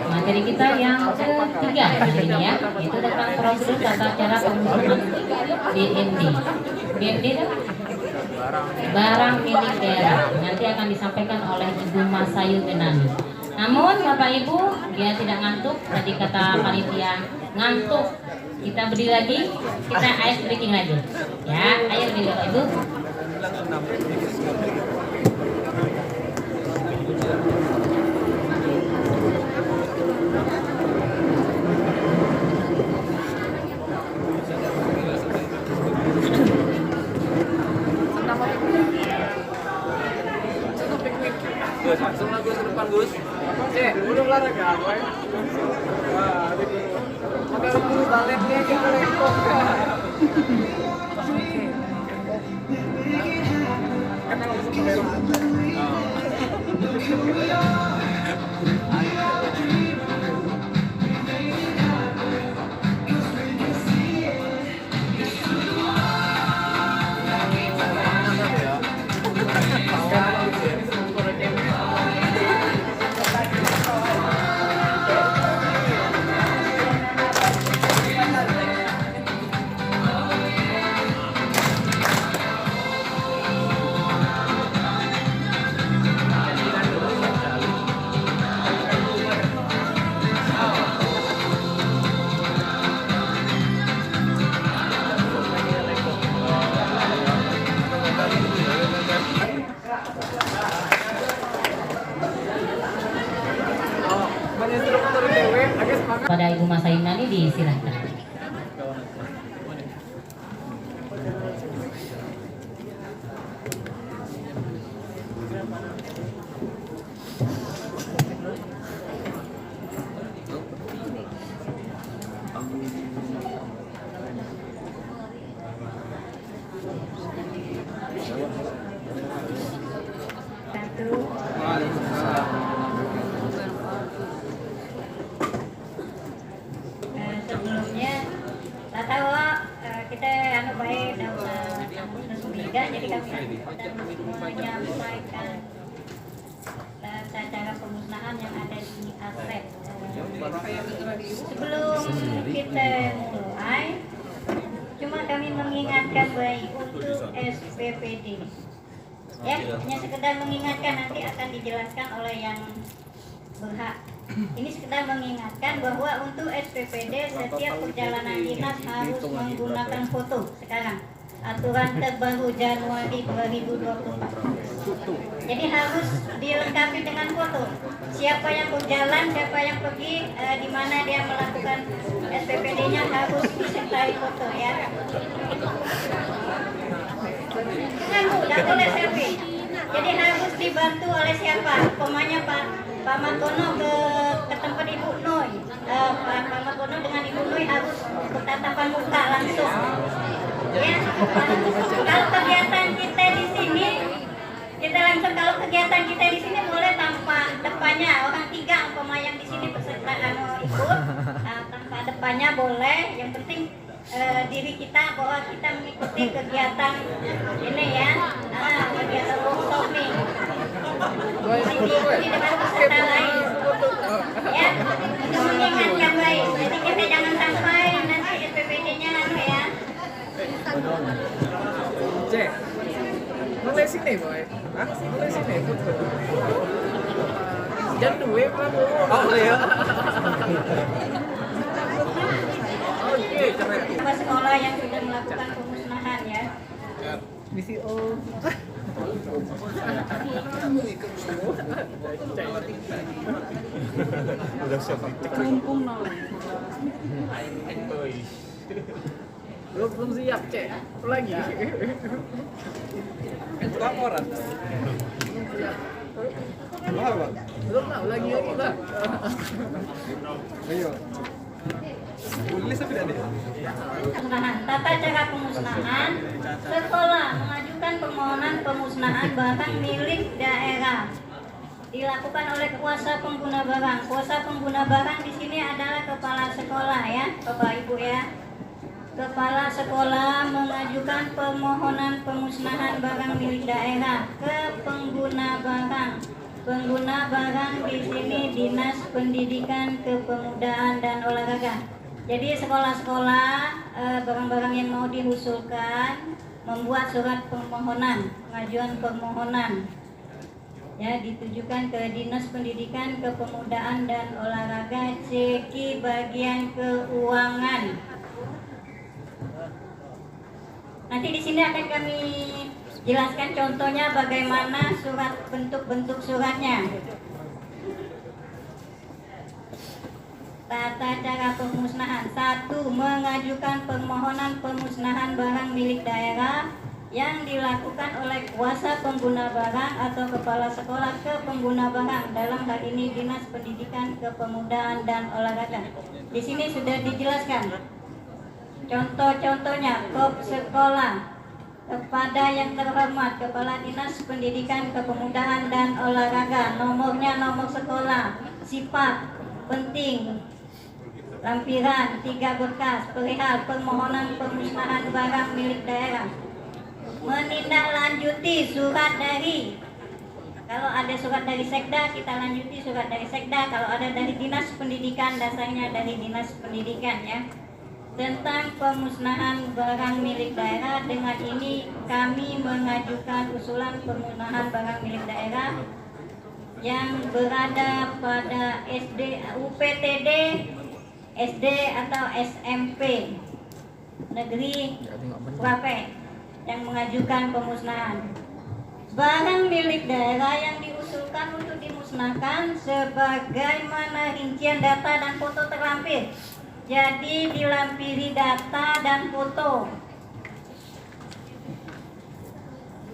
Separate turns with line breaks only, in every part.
Materi kita yang ketiga di sini ya, yaitu tentang prosedur tata cara pemusnahan BMD. BMD itu barang milik daerah. Nanti akan disampaikan oleh Ibu Masayu Benani. Namun Bapak Ibu, dia tidak ngantuk. Tadi kata panitia ngantuk. Kita berdiri lagi, kita ice breaking lagi. Ya, ayo berdiri Bapak Ibu.
Gus, langsung lah Gus ke depan Gus. Belum olahraga. Wah, pakai guru baletnya kita lempok. Kenal langsung ke
pada Ibu Masayu Benani disilahkan.
Sebelumnya tahu kita baik dan jadi kami menyampaikan tata cara pemusnahan yang ada di Asrep. Sebelum kita mulai, cuma kami mengingatkan baik untuk SPPD. Ya, hanya sekedar mengingatkan, nanti akan dijelaskan oleh yang berhak. Ini sekedar mengingatkan bahwa untuk SPPD setiap perjalanan dinas harus menggunakan foto sekarang. Aturan terbaru Januari 2024. Jadi harus dilengkapi dengan foto. Siapa yang berjalan, siapa yang pergi, di mana dia melakukan SPPD-nya harus disertai foto ya. Tidak boleh selfie. Jadi harus dibantu oleh siapa? Pemanya Pak Martono ke tempat Ibu Noi. Pak Martono dengan Ibu Noi harus bertatapan muka langsung. Ya. Kalau kegiatan kita di sini, kalau kegiatan kita di sini boleh tanpa depannya orang tiga umpama yang di sini peserta ikut, tanpa depannya boleh. Yang penting diri kita bahwa kita mengikuti kegiatan ini ya, kegiatan workshop nih. Diikuti dengan peserta lain, ya, untuk mengingatkan baik. Jadi kita jangan sampai nanti SPPD-nya ya.
Cek. Mulai sini, boy. Hah? Mulai sini, foto. Jangan duwe, Prabowo. Oh, iya. Oke, keren.
Sekolah yang sudah melakukan pemusnahan ya.
Misi O. Udah siap.
Mumpung no.
Belum siap, Cek. Lagi. Laporan. Belum tahu lagi, Bang. Ayo. Tulis apa tidak?
Tata cara pemusnahan. Sekolah mengajukan permohonan pemusnahan barang milik daerah. Dilakukan oleh kuasa pengguna barang. Kuasa pengguna barang di sini adalah kepala sekolah ya, Bapak Ibu ya. Kepala sekolah mengajukan permohonan pemusnahan barang milik daerah ke pengguna barang Pengguna barang di sini Dinas Pendidikan Kepemudaan dan Olahraga. Jadi sekolah-sekolah barang-barang yang mau diusulkan membuat surat permohonan, pengajuan permohonan, ya, ditujukan ke Dinas Pendidikan Kepemudaan dan Olahraga Ceki bagian keuangan. Nanti di sini akan kami jelaskan contohnya bagaimana surat, bentuk-bentuk suratnya. Tata cara pemusnahan. 1. Mengajukan permohonan pemusnahan barang milik daerah yang dilakukan oleh kuasa pengguna barang atau kepala sekolah ke pengguna barang, dalam hal ini Dinas Pendidikan Kepemudaan dan Olahraga. Di sini sudah dijelaskan contoh-contohnya. Kop sekolah kepada yang terhormat Kepala Dinas Pendidikan Kepemudaan dan Olahraga, nomornya nomor sekolah, sifat penting, lampiran 3 berkas perihal permohonan pemusnahan barang milik daerah. Menindaklanjuti surat dari, kalau ada surat dari Sekda kita lanjuti surat dari Sekda, kalau ada dari Dinas Pendidikan dasarnya dari Dinas Pendidikan, ya, tentang pemusnahan barang milik daerah. Dengan ini kami mengajukan usulan pemusnahan barang milik daerah yang berada pada SD, UPTD, SD atau SMP negeri Prape yang mengajukan pemusnahan. Barang milik daerah yang diusulkan untuk dimusnahkan sebagaimana rincian data dan foto terlampir. Jadi dilampiri data dan foto.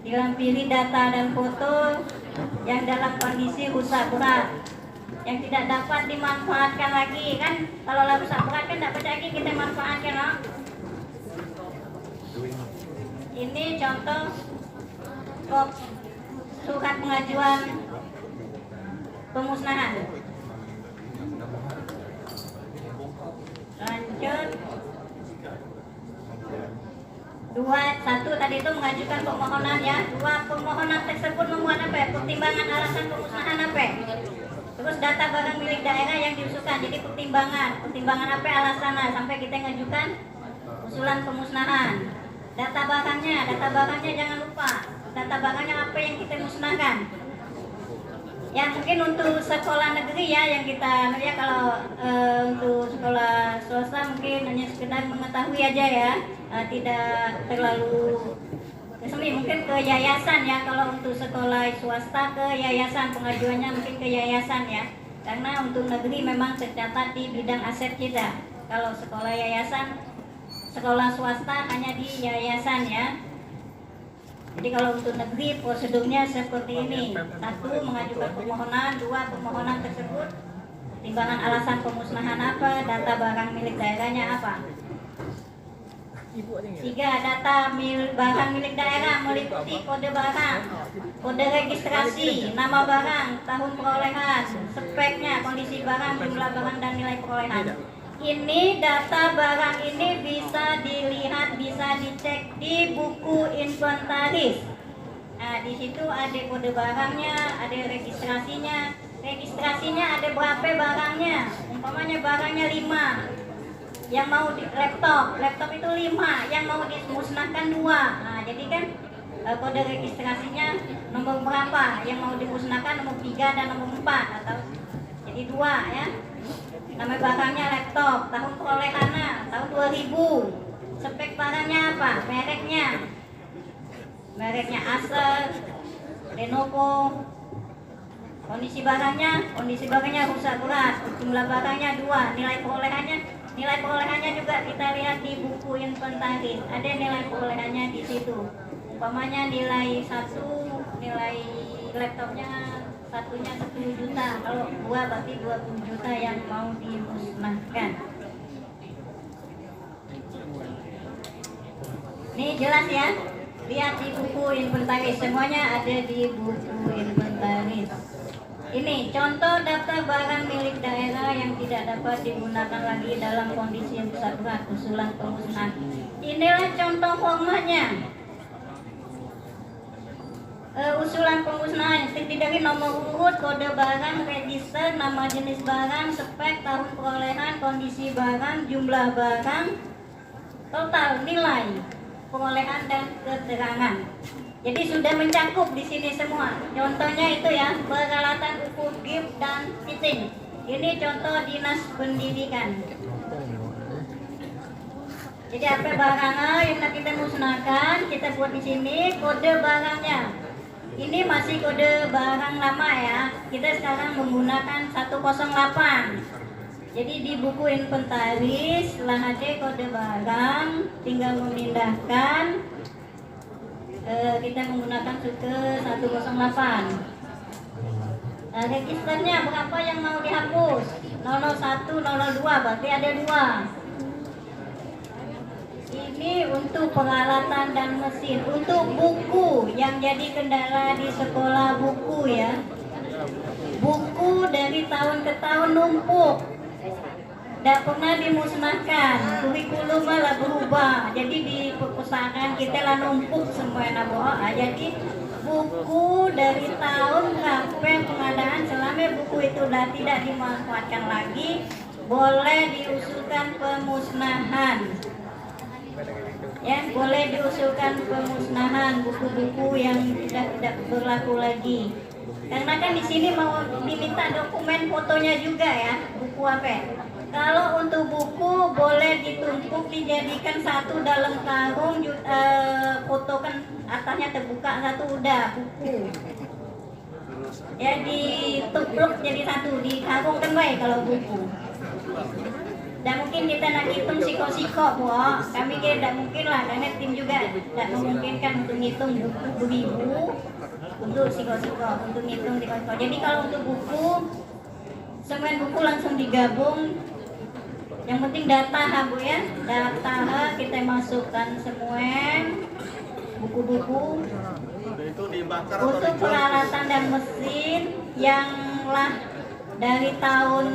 Dilampiri data dan foto yang dalam kondisi rusak berat, yang tidak dapat dimanfaatkan lagi, kan kalau rusak berat kan dapat lagi kita manfaatkan, no? Ini contoh kop surat pengajuan pemusnahan. Lanjut. 1 tadi itu mengajukan permohonan, ya. 2 permohonan tersebut memuat apa? Pertimbangan alasan pemusnahan apa? Terus data barang milik daerah yang diusulkan. Jadi pertimbangan apa alasannya sampai kita mengajukan usulan pemusnahan. Data barangnya jangan lupa. Data barangnya apa yang kita musnahkan. Ya, mungkin untuk sekolah negeri, ya, yang kita, ya, kalau untuk sekolah swasta mungkin hanya sekedar mengetahui aja, ya, tidak terlalu kesini, mungkin ke yayasan, ya. Kalau untuk sekolah swasta ke yayasan, pengajuannya mungkin ke yayasan, ya, karena untuk negeri memang tercatat di bidang aset kita. Kalau sekolah yayasan, sekolah swasta hanya di yayasan, ya. Jadi kalau untuk negeri prosedurnya seperti ini. 1. Mengajukan permohonan. 2. Permohonan tersebut timbangan alasan pemusnahan apa, data barang milik daerahnya apa. 3. Data barang milik daerah meliputi kode barang, kode registrasi, nama barang, tahun perolehan, speknya, kondisi barang, jumlah barang, dan nilai perolehan. Ini data barang ini bisa dilihat, bisa dicek di buku inventaris. Nah, di situ ada kode barangnya, ada registrasinya. Registrasinya ada berapa barangnya. Umpamanya barangnya 5. Yang mau di laptop itu 5, yang mau dimusnahkan 2. Nah, jadi kan kode registrasinya nomor berapa? Yang mau dimusnahkan nomor 3 dan nomor 4, atau jadi 2, ya. Nama barangnya laptop, tahun perolehannya tahun 2000. Spek barangnya apa? Mereknya Acer, Lenovo. Kondisi barangnya rusak berat. Jumlah barangnya 2. Nilai perolehannya juga kita lihat di buku inventaris. Ada nilai perolehannya di situ. Umpamanya nilai 1, nilai laptopnya satunya 10 juta, kalau 2 berarti 20 juta yang mau dimusnahkan. Ini jelas, ya, lihat di buku inventaris, semuanya ada di buku inventaris. Ini contoh daftar barang milik daerah yang tidak dapat digunakan lagi dalam kondisi yang rusak berat, usulan pemusnahan. Inilah contoh formatnya. usulan pemusnahan terdiri dari nomor urut, kode barang, register, nama jenis barang, spek, tahun perolehan, kondisi barang, jumlah barang, total nilai perolehan dan keterangan. Jadi sudah mencakup di sini semua. Contohnya itu ya, peralatan ukur gips dan fitting. Ini contoh dinas pendidikan. Jadi apa barangnya yang nanti kita musnahkan, kita buat di sini kode barangnya. Ini masih kode barang lama ya. Kita sekarang menggunakan 108. Jadi di buku inventaris setelah ada kode barang, tinggal memindahkan. Kita menggunakan ke 108. Registernya berapa yang mau dihapus? 001, 02, berarti ada 2. Ini untuk peralatan dan mesin. Untuk buku yang jadi kendala di sekolah buku ya. Buku dari tahun ke tahun numpuk. Tidak pernah dimusnahkan. Kurikulum malah berubah. Jadi di perpustakaan kita lah numpuk semua naboh. Jadi buku dari tahun berapa pengadaan selama buku itu sudah tidak dimanfaatkan lagi, boleh diusulkan pemusnahan. Ya, boleh diusulkan pemusnahan buku-buku yang tidak berlaku lagi. Karena kan di sini mau diminta dokumen fotonya juga ya, buku apa? Kalau untuk buku boleh ditumpuk dijadikan satu dalam karung, foto kan atasnya terbuka, satu udah buku. Ya ditumpuk jadi satu, di karung kan baik kalau buku. Dan mungkin kita nak hitung siko-siko, kami kira tidak mungkin lah, karena tim juga tidak memungkinkan untuk ngitung buku beribu untuk siko-siko, untuk ngitung siko-siko. Jadi kalau untuk buku, semua buku langsung digabung. Yang penting data Bu ya, data kita masukkan semua buku-buku. Untuk peralatan dan mesin yang lah dari tahun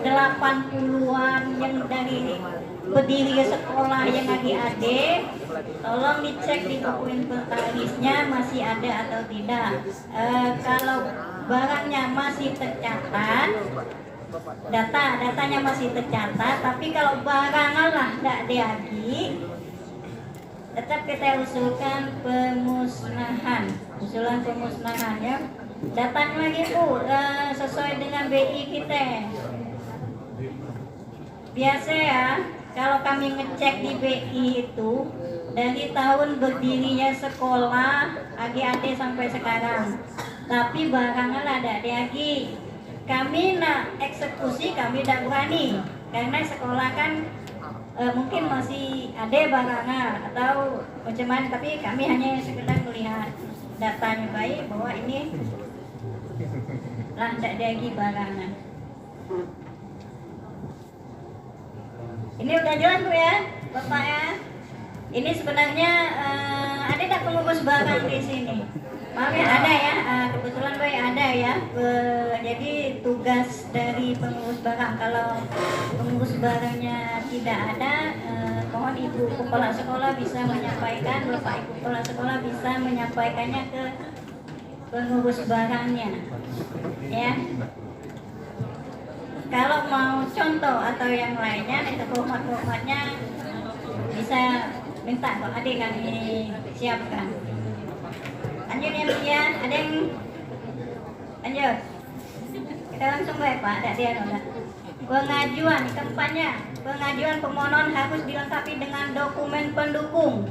80-an yang dari berdiri sekolah yang lagi ada, tolong dicek di buku inventarisnya masih ada atau tidak. Kalau barangnya masih tercatat, datanya masih tercatat, tapi kalau barangnya lah tidak ada lagi, tetap kita usulkan pemusnahan, usulan pemusnahan ya. Datanya lagi Bu, sesuai dengan BI kita. Biasa ya, kalau kami ngecek di BI itu dari tahun berdirinya sekolah AGAD sampai sekarang, tapi barangnya lah ada lagi. Kami nak eksekusi, kami tidak berani karena sekolah kan mungkin masih ada barangnya atau macam mana, tapi kami hanya sekedar melihat datanya baik bahwa ini lah tidak ada lagi barangnya. Ini udah jelas Bu ya Bapak ya. Ini sebenarnya ada tak pengurus barang di sini? Maaf ya, ada ya, kebetulan baik ada ya. Jadi tugas dari pengurus barang, kalau pengurus barangnya tidak ada, mohon Ibu Kepala Sekolah bisa menyampaikan, Bapak Ibu Kepala Sekolah bisa menyampaikannya ke pengurus barangnya ya. Kalau mau contoh atau yang lainnya, itu format-formatnya bisa minta kok, adik kami siapkan. Lanjut ya, ada yang lanjut. Kita langsung baik Pak, ada dia udah. Pengajuan keempatnya, pengajuan permohonan harus dilengkapi dengan dokumen pendukung.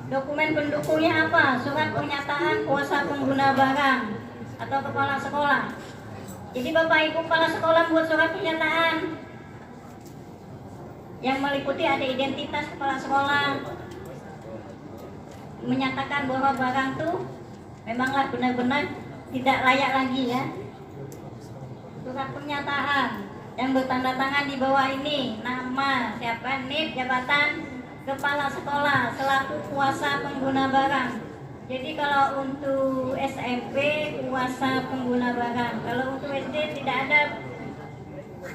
Dokumen pendukungnya apa? Surat pernyataan kuasa pengguna barang atau kepala sekolah. Jadi Bapak Ibu kepala sekolah buat surat pernyataan yang meliputi ada identitas kepala sekolah, menyatakan bahwa barang itu memanglah benar-benar tidak layak lagi ya. Surat pernyataan yang bertanda tangan di bawah ini, nama siapa, NIP, jabatan kepala sekolah selaku kuasa pengguna barang. Jadi kalau untuk SMP kuasa pengguna barang, kalau untuk SD tidak ada.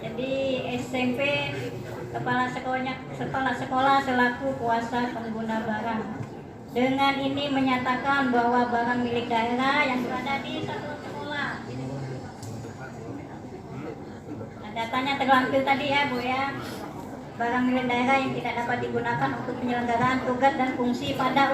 Jadi SMP kepala sekolah selaku kuasa pengguna barang. dengan ini menyatakan bahwa barang milik daerah yang berada di satuan sekolah. Nah, datanya terlampir tadi ya Bu ya. Barang milik daerah yang tidak dapat digunakan untuk penyelenggaraan tugas dan fungsi pada